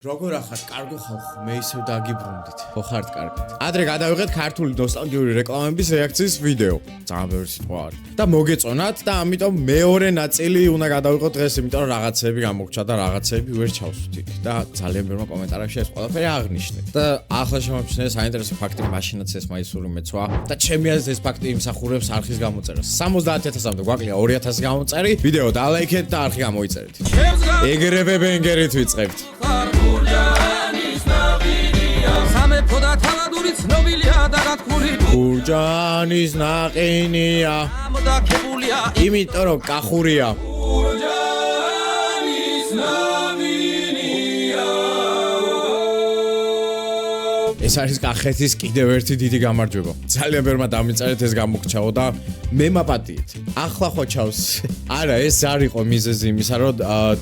როგორ ახართ კარგო ხალხო, მე ისევ დაგიბრუნდით. ხო ხართ კარგი. ადრე გადავიღეთ ქართული ნოსტალგიური რეკლამების რეაქციის ვიდეო. ძალიან ბევრი სიტყვა არის. და მოგეწონათ და ამიტომ მეორე ნაწილი უნდა გადავიღოთ დღეს, იმიტომ რომ რაღაცები გამოგჩა და რაღაცები ვერ ჩავსვით. და ძალიან ბევრმა კომენტარებში ეს ყველაფერი აღნიშნეთ. და ახლა შემოგვიჩნდა საინტერესო ფაქტი, მაშინაც ეს მაისური მეცვა და ჩემი აზრით ეს ფაქტი იმსახურებს არხის გამოწერას. 70000-მდე გვაკლია 2000 გამოწერი. ვიდეო დალაიქეთ და არხი გამოიწერეთ. ეგრევე ბენგერით ვიწყებთ. გურჯანის ნაყინია იმიტომ რომ კახურია ეს არის კახეთის კიდევ ერთი დიდი გამარჯვება. ძალიან ბევრმა დამიწერეთ ეს გამოგჩაო და მე მაპატიეთ. ახლა ხო ჩავს. არა, ეს არ იყო მიზეზი იმისა, რომ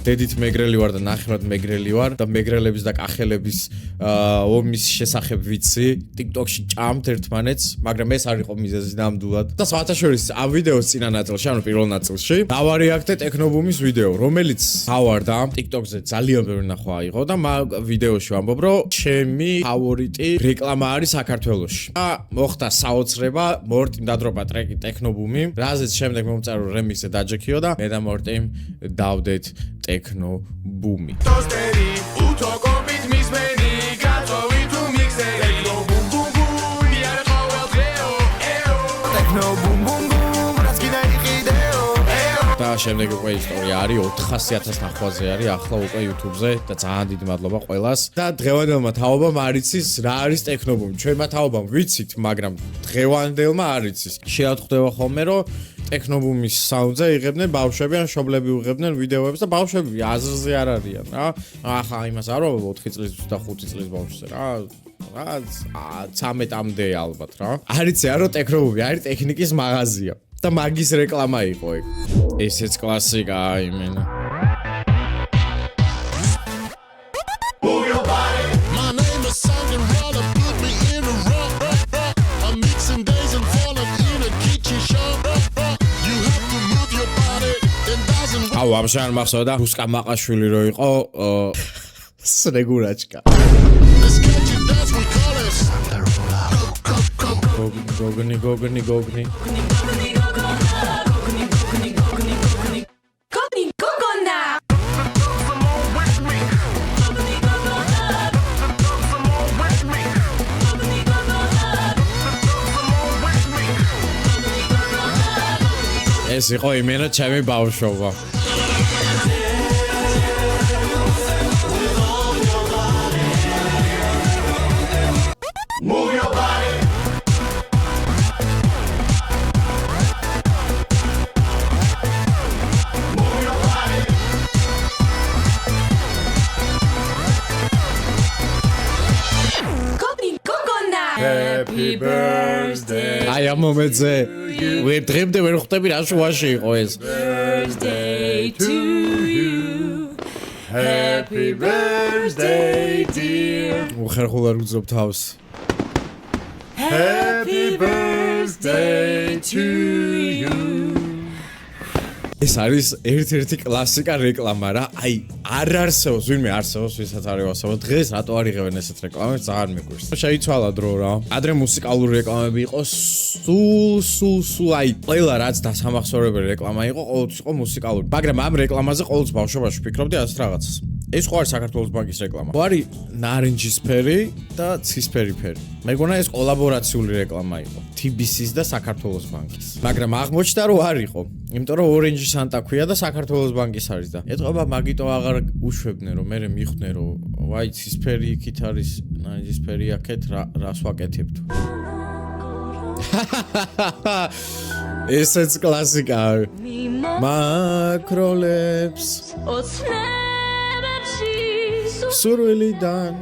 დედით მეგრელი ვარ და ნახევრად მეგრელი ვარ და მეგრელების და კახელების ომის შესახებ ვიცი. TikTok-ში ჭამთ ერთმანეთს, მაგრამ ეს არ იყო მიზეზი ნამდვილად. და საათაშორის ამ ვიდეოს წინა ნაწილში, ანუ პირველ ნაწილში, დავარეაქტე ტექნობუმის ვიდეო, რომელიც გავარდა TikTok-ზე ძალიან ბევრი ნახვა აიღო და ვიდეოში ვამბობ, რომ ჩემი ფავორიტი რეკლამა არის საქართველოში. და მოხდა საოცრება, მორტიმ დადრობა ტრეკი ტექნობუმი, რაზეც შემდეგ მომწერო რემიქსზე დაჯექიო და მე და მორტიმ დავდეთ ტექნობუმი. ტოსტერი უთოკობით მისმენი გაწოვი თუ მიქსე ტექნობუმ ბუმ ბუმ მიარ ყოველდღეო ეო ტექნობუმ ბუმ ბუმ რაც კიდე იყიდეო ეო და შემდეგ უკვე ისტორია არის 400000 ნახვაზე არის ახლა უკვე YouTube-ზე და ძალიან დიდი მადლობა ყველას და დღევანდელმა თაობამ არ იცის რა არის ტექნობუმი. ჩვენმა თაობამ ვიცით, მაგრამ დღევანდელმა არ იცის. შეატყდება ხოლმე რომ ტექნობუმის საუნდზე იღებდნენ ბავშვები ან მშობლები უღებდნენ ვიდეოებს და ბავშვები აზრზე არ არიან რა. ახლა იმას არ ვამბობ 4 წლის და 5 წლის ბავშვზე რა. 13-მდე ალბათ რა. არიცი რომ ტექნობუმი არის ტექნიკის მაღაზია. და მაგის რეკლამა იყო ეგ. ესეც კლასიკაა იმენა. აუ, ამჟამად არ მახსოვდა რუსკა მაყაშვილი რო იყო სრეგურაჩკა. გოგნი. ეს იყო იმენა ჩემი ბავშვობა. Happy birthday. აი ამ მომენტზე ვერ დღემდე ვერ ხვდები რა შუაში იყო ეს. Birthday to you. Happy birthday dear. უხერხულად უძობ თავს. Happy birthday to you. ეს არის ერთ-ერთი კლასიკა რეკლამა რა. აი არ არსებობს, ვინმე არსებობს, ვისაც არ ევასებო. დღეს რატო არ იღებენ ესეთ რეკლამებს, ძალიან მეგვირს. შეიცვალა დრო რა. ადრე მუსიკალური რეკლამები იყო, სულ აი ყველა რაც დასამახსოვრებელი რეკლამა იყო, ყოველთვის იყო მუსიკალური. მაგრამ ამ რეკლამაზე ყოველთვის ბავშვობაში ვფიქრობდი ასეთ რაღაცას. ეს ხო არის საქართველოს ბანკის რეკლამა. ხო არის ნარინჯისფერი და ცისფერი ფერი. მეგონა ეს კოლაბორაციული რეკლამა იყო. TBC-ის და საქართველოს ბანკის. მაგრამ აღმოჩნდა რომ არ იყო. იმიტომ რომ ორენჯი სანტა ქვია და საქართველოს ბანკის არის და ეთყობა მაგიტო აღარ უშვებდნენ რომ მე მიხვდნენ რომ ვაი ცისფერი იქით არის ნარინჯისფერი აქეთ რას ვაკეთებთ. ესეც კლასიკაა. მაკროლებს სურვილიდან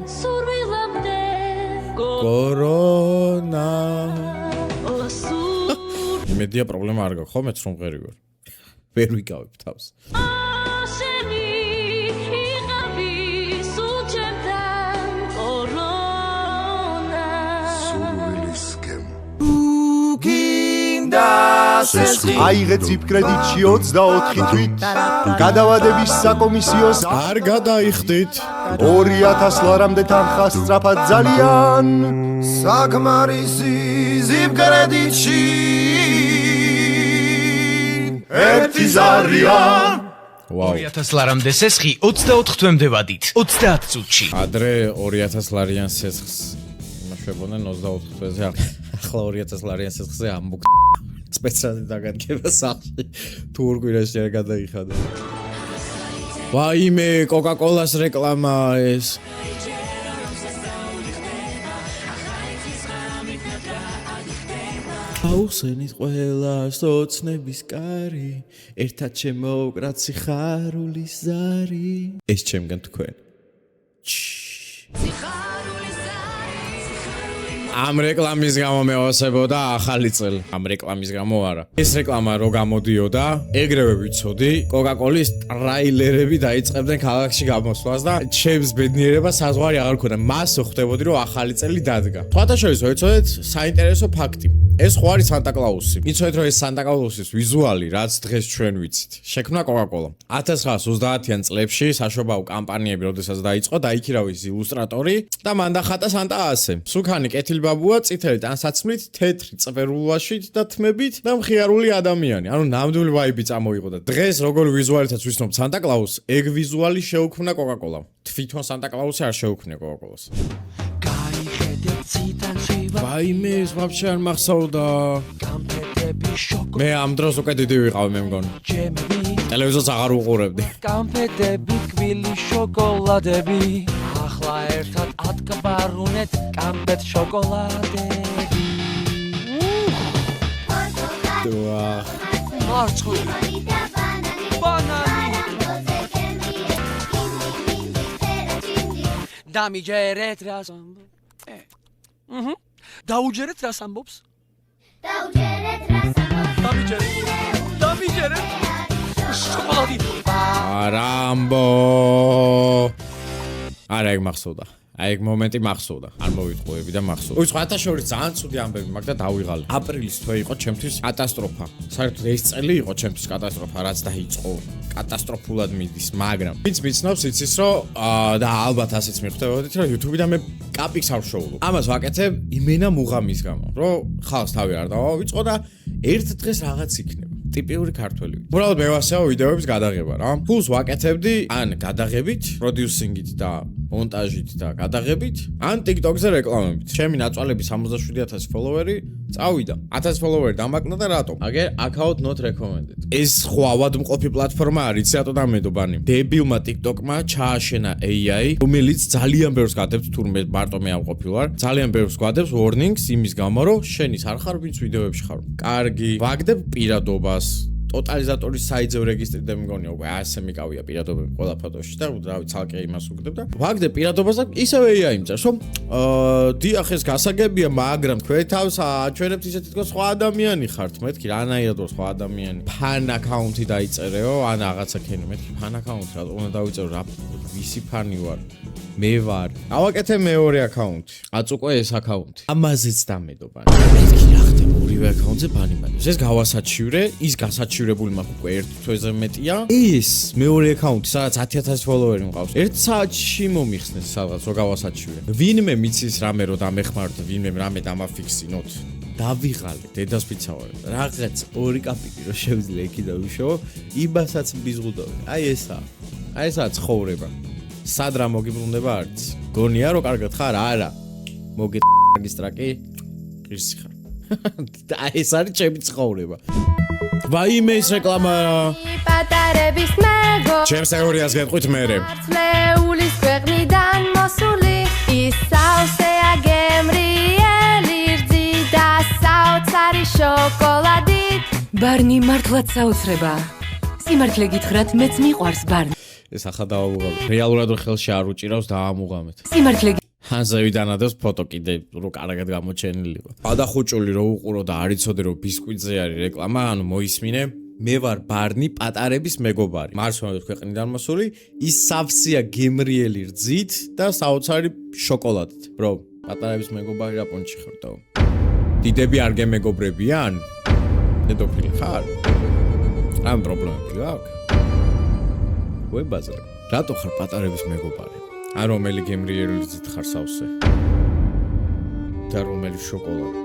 კორონა იმედია პრობლემა არ გაქვს ხო მეც რომ ღერი ვარ ვერ ვიკავებ თავს სურვილისკენ უკინდა სესხი აიღე ციფკრედიტში 24 თვით გადავადების საკომისიოს არ გადაიხდით 2000 ლარამდე თანხა სწრაფად ძალიან საკმარისი ციფკრედიტში ერთი ზარია 2000 ლარამდე სესხი 24 თვემდე ვადით 30 წუთში ადრე 2000 ლარიან სესხს იმაშვებოდნენ 24 თვეზე ახლა 2000 ლარიან სესხზე ამბუქ სპეციალურად დაგადგება სახში თუ ორ კვირაში არ გადაიხადა ვაიმე კოკა-კოლას რეკლამა ეს აუხსენით ყველას ოცნების კარი ერთად შემოვკრათ სიხარულის ზარი ეს ჩემგან თქვენ ამ რეკლამის გამო მევასებოდა ახალი წელი ამ რეკლამის გამო არა ეს რეკლამა რო გამოდიოდა ეგრევე ვიცოდი კოკა-კოლის ტრაილერები დაიწყებდნენ ქალაქში გამოსვლას და ჩემს ბედნიერებას საზღვარი აღარ ქონდა მას ხვდებოდი რომ ახალი წელი დადგა სხვათაშორისო ეცოდეთ საინტერესო ფაქტი ეს ხო არის სანტა-კლაუსი იცოდეთ რომ ეს სანტა-კლაუსის ვიზუალი რაც დღეს ჩვენ ვიცით შექმნა კოკა-კოლა 1930-იან წლებში საშობაო კამპანიები როდესაც დაიწყო დაიქირავეს ილუსტრატორი და მან დახატა სანტა ასე სუქანი კეთილბაბუა წითელი ტანსაცმლით თეთრი წვერულაშით და თმებით და მხიარული ადამიანი ანუ ნამდვილი ვაიბი წამოიღო და დღეს როგორ ვიზუალითაც ვისნობთ სანტა-კლაუსს ეგ ვიზუალი შეუქმნა კოკა-კოლა თვითონ სანტა-კლაუსი არ შეუქმნა კოკა-კოლას ვაიმე ეს ვაფშე არ მახსოვდა მე ამ დროს უკვე დიდი ვიყავ მე მგონი ტელევიზორს აღარ უყურებდი კამფეტები კვილი შოკოლადები ახლა ერთად ატკბარუნეთ კამფეტ შოკოლადები ვა მარცხული ბანანი დამიჯერეთ რას დაუჯერეთ რას ამბობს დამიჯერეთ შოკოლადი არამბო არა ეგ მახსოვდა აი ეგ მომენტი მახსოვდა არ მოვიტყუები და მახსოვდა უი სხვათა შორის ძალიან ცუდი ამბები მაქვს და დავიღალე აპრილის თვე იყო ჩემთვის კატასტროფა საერთოდ ეს წელი იყო ჩემთვის კატასტროფა რაც დაიწყო კატასტროფულად მიდის მაგრამ ვინც მიცნობს იცის რომ და ალბათ ასეც მიხვდებოდით რომ YouTube-დან მე კაპიქს არ ვშოულობ ამას ვაკეთებ იმენა მუღამის გამო რომ ხალხს თავი არ დავავიწყო და ერთ დღეს რაღაც იქნება ტიპიური ქართველი. უბრალოდ მე ვასეო ვიდეოების გადაღება რა. ფულს ვაკეთებდი ან გადაღებით, პროდიუსინგით და მონტაჟით და გადაღებით, ან TikTok-ზე რეკლამებით. ჩემი ნაწვალები 67000 ფოლოვერი წავიდა. 1000 ფოლოვერი დამაკნა და რატო? აგერ account not recommended. ეს ხო ავადმყოფი პლატფორმა არის, რატო დამედობანი? დებილმა TikTok-მა ჩააშენა AI, რომელიც ძალიან ბევრს გადებს თურმე მარტო მე ავყოფილვარ. ძალიან ბევრს გადებს warnings იმის გამო, რომ შენის არ ხარ ვინც ვიდეოებში ხარ. კარგი, ვაგდებ პირადობას. ტოტალიზატორის საიძე რეგისტრირდები მგონია უკვე ასე მიკავია პირადობები ყველა ფოტოში და რავი ცალკე იმას უგდებ და ვაგდებ პირადობას და ისევე AI იმწევს რომ დიახ ეს გასაგებია მაგრამ თქვენ თავს აჩვენებთ ისე თითქოს სხვა ადამიანი ხართ მეთქი რანაირად ვარ სხვა ადამიანი ფან აკაუნტი დაიწერეო ან რაღაცა ქენი მეთქი ფან აკაუნტი რა უნდა დავიწერო რა ვისი ფანი ვარ მე ვარ ავაკეთე მეორე აკაუნტი აწ უკვე ეს აკაუნტი ამაზეც დამედობანი მეთქი რა ხდება ორივე აკაუნტზე ბანი მაქვს ეს გავასაჩივრე ის გასაჩივრებული მაქვს უკვე ერთ თვეზე მეტია ის მეორე აკაუნტი სადაც 10000 ფოლოვერი მყავს ერთ საათში მომიხსნეს სადღაც რო გავასაჩივრე ვინმე მიცის რამე რო დამეხმაროთ ვინმე რამე დამაფიქსინოთ დავიღალე დედას ფიცავარ რაღაც ორი კაპიკი რო შევძლე იქი და ვიშო იბასაც მიზღუდავ აი ესაა ცხოვრება სად რა მოგიბრუნდება არც გონია რომ კარგად ხარ არა მოგეტრაგისტრაკი ღირსი ხარ და ეს არის ჩემი ცხოვრება ვაიმე ეს რეკლამა პატარების მეგო ჩემს თეორიას გეტყვით მერე ლეულის ქვეყნიდან მოსული ის საოცეა გემრიელი რძი და საოცარი შოკოლადით ბარნი მართლაც საოცრება სიმართლე გითხრათ მეც მიყვარს ბარნი ეს ახლა დავუღალე რეალურად რო ხელში არ უჭირავს დაამუღამეთ სიმართლე ანზევიდან ადევს ფოტო კიდე რო კარგად გამოჩენილიყო ადახუჭული რო უყურო და არ იცოდე რომ ბისკვიტზე არის რეკლამა ანუ მოისმინე მე ვარ ბარნი პატარების მეგობარი მარცხნივ ქვეყნიდან მოსული ის სავსეა გემრიელი რძით და საოცარი შოკოლადით ბრო პატარების მეგობარი რა პონჩი ხარ და დიდები არ გემეგობრებიან დედოფილი ხარ? ამ პრობლემები აქვს? ვებაზრე. რატო ხარ პატარების მეგობარი? ან რომელი გემრიელი რძით ხარ სავსე? და რომელი შოკოლადი?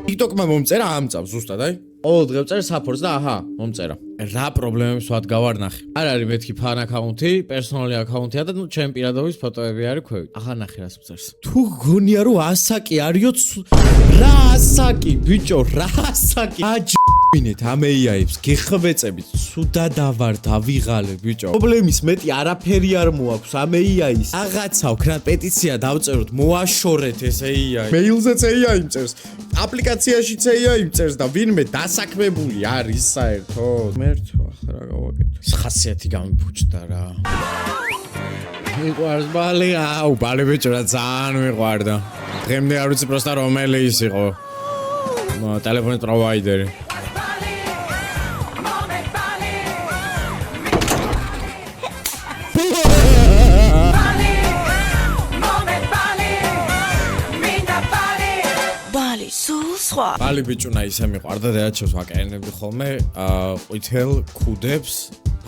TikTok-მა მომწერა ამ წავს ზუსტად, აი? ყოველ დღე ვწერ საფორს და აჰა, მომწერა. რა პრობლემებს ვადგავარნახე? არ არის მეთქი ფან აკაუნთი, პერსონალი აკაუნთია და ნუ ჩემ პირადობის ფოტოები არის ქვევით. აღარ ნახე რას ვწერს. თუ გონია რომ ასაკი არისო, რა ასაკი, ბიჭო, რა ასაკი? მინეთ ამეიაებს გეხვეწებით სუდადავარ დავიღალე ბიჭო პრობლემის მეტი არაფერი არ მოაქვს ამეიაის რაღაცა ვქნათ პეტიცია დავწეროთ მოაშორეთ ეს AI მეილზეც AI წერს აპლიკაციაშიც AI წერს და ვინმე დასაქმებული არის საერთოდ მერტო ახლა რა გავაკეთო ხასიათი გამიფუჭდა რა მიყვარს ბალი აუ ბალი ბიჭო რა ძალიან მიყვარდა დღემდე არ ვიცი პროსტა რომელი ის იყო ტელეფონის პროვაიდერი ბალი ბიჭუნა ისე მიყვარდა დედაჩემს ვაკერნებდი ხოლმე ყვითელ ქუდებს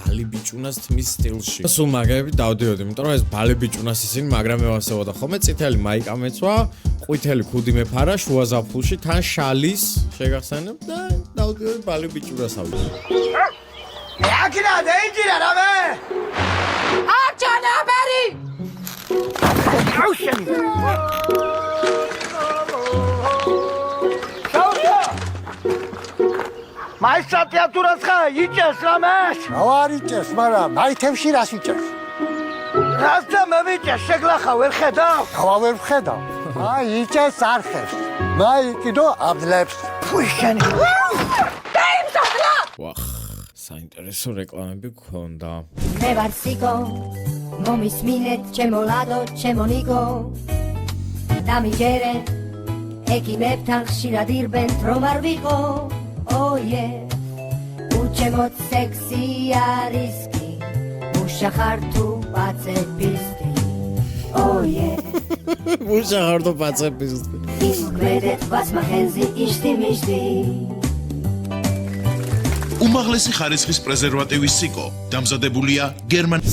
ბალი ბიჭუნას თმის სტილში სულ მაგები დავდიოდი იმიტომ რომ ეს ბალი ბიჭუნას ისინი მაგრამ მევასებოდა ხოლმე წითელი მაიკა მეცვა ყვითელი ქუდი მეფარა შუა ზაფხულში თან შალის შეგახსენებ და დავდიოდი ბალი ბიჭუნას ავიდე აკირა დაიჯერა რამე არჩანაბერი აუშენ მაისტრა თეატრას ხა იჭერს რამეს? არ იჭერს, მაგრამ აითემში რას იჭერს? რას და მევიჭერს, შეგლახა ვერ ხედავ? ხა ვერ ვხედავ. აი იჭერს არ ხერს. მაი კიდო აბლებს. ფუშენი. დაიმსახლა! ვახ, საინტერესო რეკლამები გქონდა. მე ვარ სიკო, მომისმინეთ ჩემო ლადო, ჩემო ნიკო. დამიჯერეთ, ეკიმებთან ხშირად ირბენთ რომ არ ვიყო. Oh yeah, უჩემოთ სექსი არის კი, მუშა ხარ თუ პაცეპისტი. Oh yeah, მუშა ხარ თუ პაცეპისტი. ის გვედეთ ვასმახენზი იშტი მიშტი. უმაღლესი ხარისხის პრეზერვატივის სიკო დამზადებულია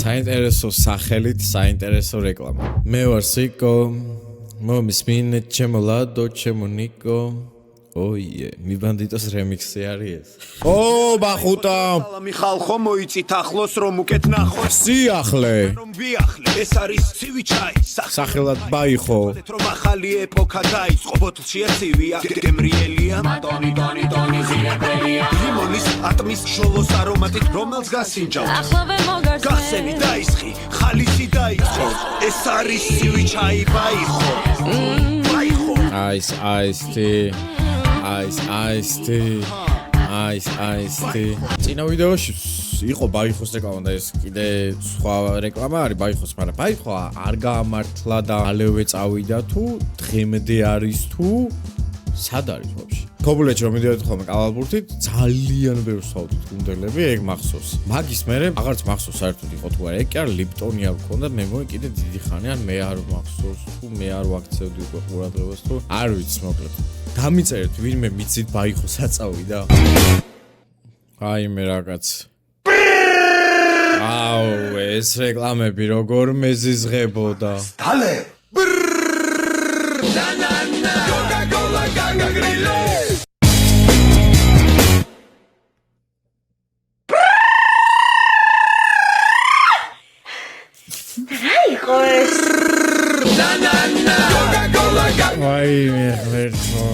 საინტერესო სახელით საინტერესო რეკლამა. მე ვარ სიკო, მომისმინეთ ჩემო ლადო, ჩემო ნიკო. ოიე, მიბანდიტოს რემიქსი არის ეს. ო, ბახუტა. სალამი ხალხო, მოიცით ახლოს რომ უკეთ ნახოს. სიახლე. რომ ვიახლე, ეს არის ცივი ჩაი. სახელად ბაიხო. რომ ახალი ეპოქა დაიწყო, ბოთლშია ცივია, გემრიელია. ტონი ზიებელია. ლიმონის ატმის შოლოს არომატით რომელს გასინჯავთ. ახლავე მოგარს გახსენი დაისხი, ხალისი დაიწყო. ეს არის ცივი ჩაი ბაიხო. ბაიხო. Ice. წინა ვიდეოში იყო ბაიხოს რეკლამა და ეს კიდე სხვა რეკლამა არის ბაიხოს, მაგრამ ბაიხო არ გაამართლა და ალევე წავიდა თუ დღემდე არის თუ სად არის ვაფშე? ქობულეთში რომ მიდიოდი ხოლმე კალალბურთით, ძალიან ბევრ სავდით გუნდელები, ეგ მახსოვს. მაგის მერე აღარც მახსოვს საერთოდ იყო თუ არა, ეგ კი არ ლიპტონია გქონდა, მე მოი კიდე დიდი ხანი ან მე არ მახსოვს თუ მე არ ვაქცევდი უკვე ყურადღებას თუ არ ვიცი მოკლედ. დამიწერეთ ვინმე მიცით ბაიხო საწავიდა. აი მე რაღაც. აუ ეს რეკლამები როგორ მეზიზღებოდა. დალე Coca-Cola Gaga Grille. აი მე ვერცო.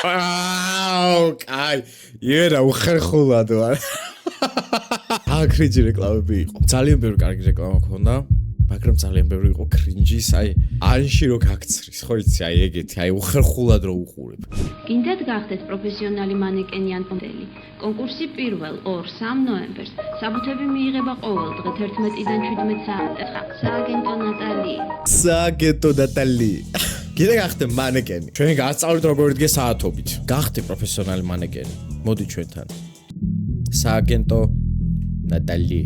აუ, კაი, იერა უხერხულადო არა. კრინჯი რეკლამები იყო. ძალიან ბევრი კარგი რეკლამა ქონდა, მაგრამ ძალიან ბევრი იყო კრინჯის, აი, ანში რო გაქცრის, ხო იცი, აი ეგეთი, აი უხერხულად რო უყურებ. გინდათ გახდეთ პროფესიონალი მანეკენი ან მოდელი. კონკურსი 1-2-3 ნოემბერს. საბუთები მიიღება ყოველ დღე 11-დან 17 საათამდე. სააგენტო ნატალი. კიდე გახდე მანეკენი. ჩვენ გასწავლით როგორ იდგე საათობით. გახდე პროფესიონალი მანეკენი. მოდი ჩვენთან. სააგენტო ნატალი.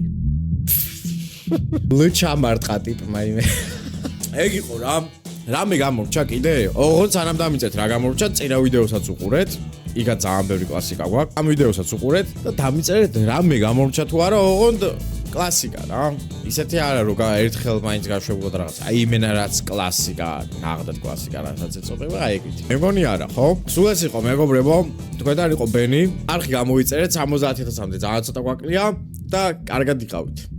ლუჩა მარტყა ტიპ მაიმე. ეგ იყო რა. რამე გამორჩა კიდე? ოღონდ სანამ დამიწეთ რა გამორჩა, წინა ვიდეოსაც უყურეთ. იქაც ძალიან ბევრი კლასიკა გვაქვს. ამ ვიდეოსაც უყურეთ და დამიწერეთ რამე გამორჩა თუ არა, ოღონდ კლასიკა რა. ისეთი არა რომ ერთხელ მაინც გაშვებულად რაღაც. აი იმენა რაც კლასიკა, ნახდათ კლასიკა რასაც ეწოდება, აი ეგეთი. მეგონი არა, ხო? სულ ეს იყო მეგობრებო. თქვენთან იყო ბენი. არხი გამოიწერეთ 70000-მდე, ძალიან ცოტა გვაკლია და კარგად იყავით.